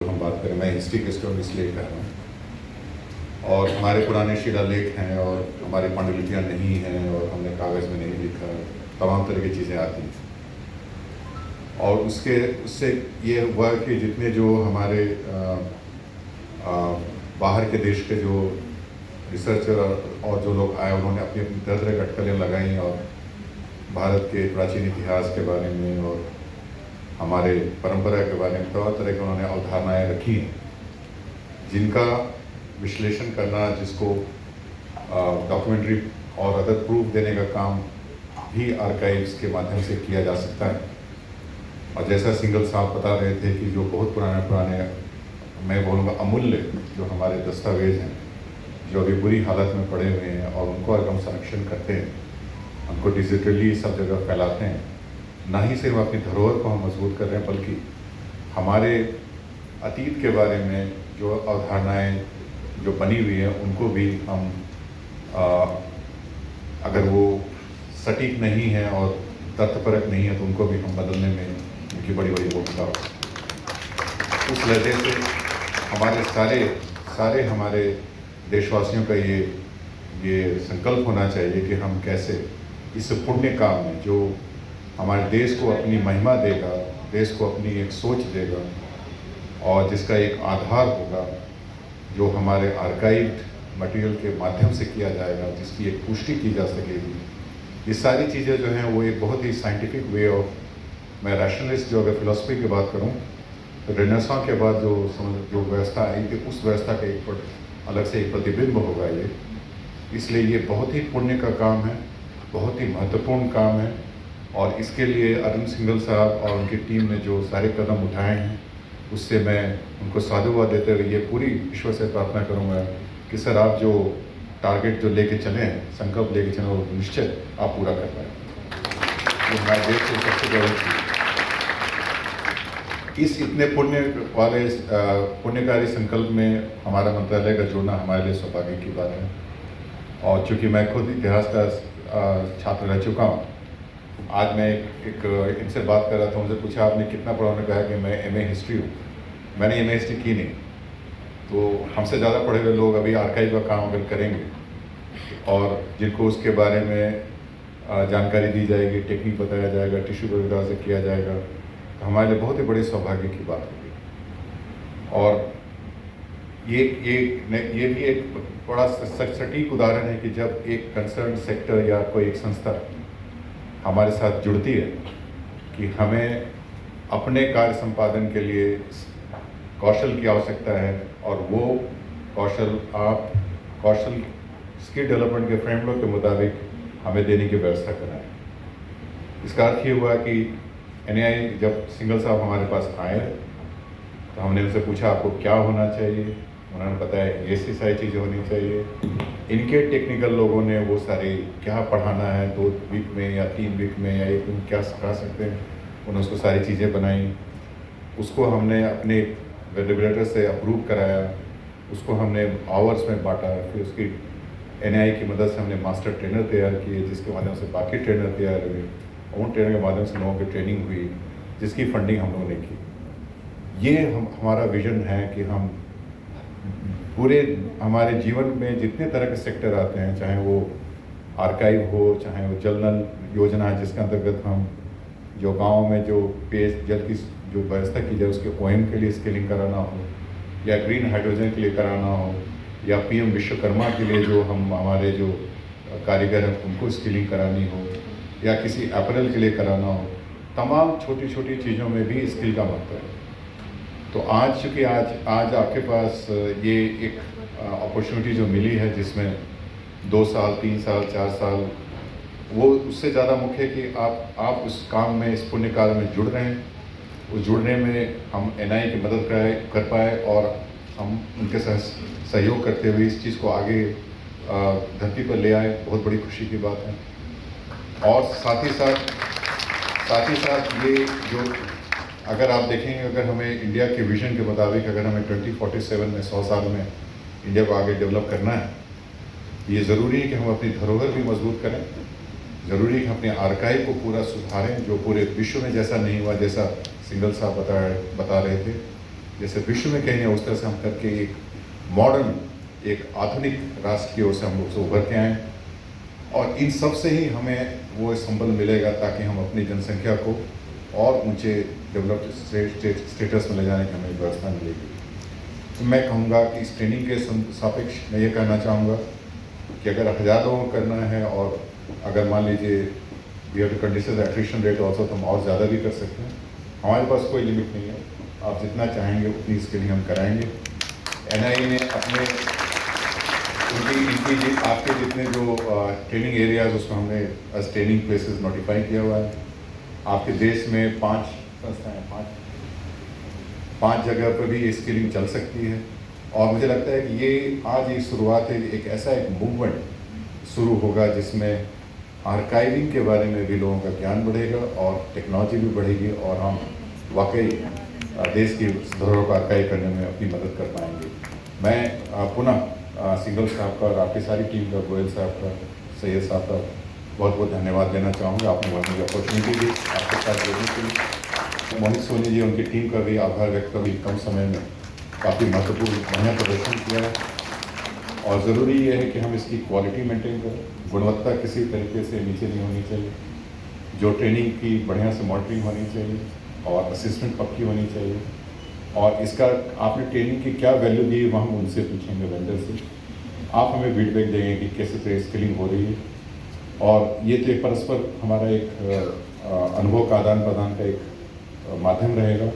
हम बात करें, मैं हिस्ट्री के स्टूडेंट इसलिए कर रहा हूँ और हमारे पुराने शिलालेख हैं और हमारी पांडुलिपियाँ नहीं हैं और हमने कागज़ में नहीं लिखा, तमाम तरह की चीज़ें आती हैं। और उससे ये हुआ कि जितने जो हमारे बाहर के देश के जो रिसर्चर और जो लोग आए उन्होंने अपनी अपनी तरह तरह की अटकलें लगाई और भारत के प्राचीन इतिहास के बारे में और हमारे परंपरा के बारे में तरह तरह की उन्होंने अवधारणाएँ रखी हैं, जिनका विश्लेषण करना, जिसको डॉक्यूमेंट्री और अदर प्रूफ देने का काम भी आर्काइव्स के माध्यम से किया जा सकता है। और जैसा सिंघल साहब बता रहे थे कि जो बहुत पुराने मैं बोलूँगा अमूल्य जो हमारे दस्तावेज हैं, जो अभी बुरी हालत में पड़े हुए हैं, और उनको अगर हम संरक्षण करते हैं, उनको डिजिटली सब जगह फैलाते हैं, ना ही सिर्फ अपनी धरोहर को हम मजबूत कर रहे हैं, बल्कि हमारे अतीत के बारे में जो अवधारणाएँ जो बनी हुई हैं उनको भी हम अगर वो सटीक नहीं है और तथ्यपरक नहीं है तो उनको भी हम बदलने में उनकी बड़ी बड़ी भूमिका हो। उस वजह से हमारे सारे हमारे देशवासियों का ये संकल्प होना चाहिए कि हम कैसे इस पुण्य काम में जो हमारे देश को अपनी महिमा देगा, देश को अपनी एक सोच देगा और जिसका एक आधार होगा, जो हमारे आर्काइव्ड मटेरियल के माध्यम से किया जाएगा, जिसकी एक पुष्टि की जा सकेगी। ये सारी चीज़ें जो हैं वो एक बहुत ही साइंटिफिक वे ऑफ, मैं रैशनलिस्ट जो अगर फिलॉसफी की बात करूं तो रेनेसां के बाद जो व्यवस्था आई थी उस व्यवस्था का एक अलग से एक प्रतिबिंब होगा ये। इसलिए ये बहुत ही पुण्य का काम है, बहुत ही महत्वपूर्ण काम है, और इसके लिए अरुण सिंघल साहब और उनकी टीम ने जो सारे कदम उठाए हैं उससे मैं उनको साधुवाद देते हुए ये पूरी ईश्वर से प्रार्थना करूँगा कि सर आप जो टारगेट जो लेके चले हैं, संकल्प लेके चले, वो निश्चित आप पूरा कर पाएँ। ये हमारे देश की सबसे बड़ी चीज़। इस इतने पुण्यकारी संकल्प में हमारा मंत्रालय का जुड़ना हमारे लिए सौभाग्य की बात है। और चूँकि मैं खुद इतिहास का छात्र रह चुका हूँ, आज मैं एक इनसे बात कर रहा था, मुझे पूछा आपने कितना पढ़ा, उन्होंने कहा कि मैं MA हिस्ट्री हूँ। मैंने MA हिस्ट्री की नहीं, तो हमसे ज़्यादा पढ़े हुए लोग अभी आर्काइव का काम अगर करेंगे और जिनको उसके बारे में जानकारी दी जाएगी, टेक्निक बताया जाएगा, टिश्यू वगैरह से किया जाएगा, तो हमारे लिए बहुत ही बड़े सौभाग्य की बात होगी। और ये भी एक बड़ा सटीक उदाहरण है कि जब एक कंसर्न सेक्टर या कोई एक संस्था हमारे साथ जुड़ती है कि हमें अपने कार्य संपादन के लिए कौशल की आवश्यकता है, और वो कौशल स्किल डेवलपमेंट के फ्रेमवर्क के मुताबिक हमें देने की व्यवस्था कराएं। इसका अर्थ ये हुआ कि NAI जब सिंघल साहब हमारे पास आए तो हमने उनसे पूछा आपको क्या होना चाहिए, उन्होंने बताया ये सारी चीज़ें होनी चाहिए। इनके टेक्निकल लोगों ने वो सारे क्या पढ़ाना है 2 वीक में या 3 वीक में या 1 दिन क्या सिखा सकते हैं, उन्होंने उसको सारी चीज़ें बनाई। उसको हमने अपने रेगुलेटर से अप्रूव कराया, उसको हमने आवर्स में बांटा, फिर उसकी NAI की मदद से हमने मास्टर ट्रेनर तैयार किए, जिसके माध्यम से बाकी ट्रेनर तैयार हुए, उन ट्रेनर के माध्यम से लोगों की ट्रेनिंग हुई, जिसकी फंडिंग हम लोगों ने की। ये हमारा विज़न है कि हम पूरे हमारे जीवन में जितने तरह के सेक्टर आते हैं, चाहे वो आर्काइव हो, चाहे वो जल नल योजना है जिसके अंतर्गत हम जो गाँव में जो पेय जल की जो व्यवस्था की जाए उसके OM के लिए स्किलिंग कराना हो, या ग्रीन हाइड्रोजन के लिए कराना हो, या PM विश्वकर्मा के लिए जो हम हमारे जो कारीगर हैं उनको स्किलिंग करानी हो, या किसी अपरेल के लिए कराना हो, तमाम छोटी छोटी चीज़ों में भी स्किल का महत्व है। तो आज चूँकि आज आपके पास ये एक अपॉर्चुनिटी जो मिली है, जिसमें 2 साल 3 साल 4 साल, वो उससे ज़्यादा मुख्य है कि आप उस काम में, इस पुण्य कार्य में जुड़ रहे हैं। उस जुड़ने में हम NAI की मदद कर पाए और हम उनके साथ सहयोग करते हुए इस चीज़ को आगे धरती पर ले आए, बहुत बड़ी खुशी की बात है। और साथ ही साथ ये जो अगर आप देखेंगे, अगर हमें इंडिया के विजन के मुताबिक अगर हमें 2047 में 100 साल में इंडिया को आगे डेवलप करना है, ये ज़रूरी है कि हम अपनी धरोहर भी मजबूत करें, ज़रूरी है कि अपने आर्काइव को पूरा सुधारें, जो पूरे विश्व में जैसा नहीं हुआ, जैसा सिंघल साहब बता रहे थे। जैसे विश्व में कहीं उस तरह से हम करके एक मॉडर्न, एक आधुनिक राष्ट्र की ओर से हम लोग से उभर के आए। और इन सब से ही हमें वो संबल मिलेगा ताकि हम अपनी जनसंख्या को और ऊंचे डेवलप्ड स्टेटस में ले जाने की हमें व्यवस्था मिलेगी। तो मैं कहूँगा कि इस ट्रेनिंग के सापेक्ष मैं ये कहना चाहूँगा कि अगर 1000 लोगों को करना है और अगर मान लीजिए we have to condition attrition rate also, तो हम और ज़्यादा भी कर सकते हैं। हमारे पास कोई लिमिट नहीं है, आप जितना चाहेंगे उतनी इसके लिए हम कराएंगे। एनआईए ने अपने इनकी आपके जितने जो ट्रेनिंग एरियाज उसको हमने एज ट्रेनिंग प्लेसेस नोटिफाई किया हुआ है। आपके देश में 5 संस्थाएँ, 5 जगह पर भी ये स्किलिंग चल सकती है। और मुझे लगता है कि ये आज ये शुरुआत है, एक ऐसा एक मूवमेंट शुरू होगा जिसमें आर्काइविंग के बारे में भी लोगों का ज्ञान बढ़ेगा और टेक्नोलॉजी भी बढ़ेगी और हम वाकई देश की धरोहर को आर्काइव करने में अपनी मदद कर पाएंगे। मैं पुनः सिंगल साहब का और आपकी सारी टीम का, गोयल साहब का, सैयद साहब का बहुत बहुत धन्यवाद देना चाहूँगा। आपने बहुत मुझे अपॉर्चुनिटी दी आपके साथ जोड़ने के लिए। मोहित सोनी जी, उनकी टीम का भी आभार व्यक्त करूँ। कम समय में काफ़ी महत्वपूर्ण बढ़िया प्रदर्शन किया है और ज़रूरी ये है कि हम इसकी क्वालिटी मेंटेन करें। गुणवत्ता किसी तरीके से नीचे नहीं होनी चाहिए। जो ट्रेनिंग की बढ़िया से मॉनिटरिंग होनी चाहिए और असिस्टेंट पक्की होनी चाहिए। और इसका आपने ट्रेनिंग की क्या वैल्यू दी है, वह हम उनसे पूछेंगे, वेंडर से। आप हमें फीडबैक देंगे कि कैसे स्किलिंग हो रही है। और ये तो एक परस्पर हमारा एक अनुभव का आदान प्रदान का एक माध्यम रहेगा।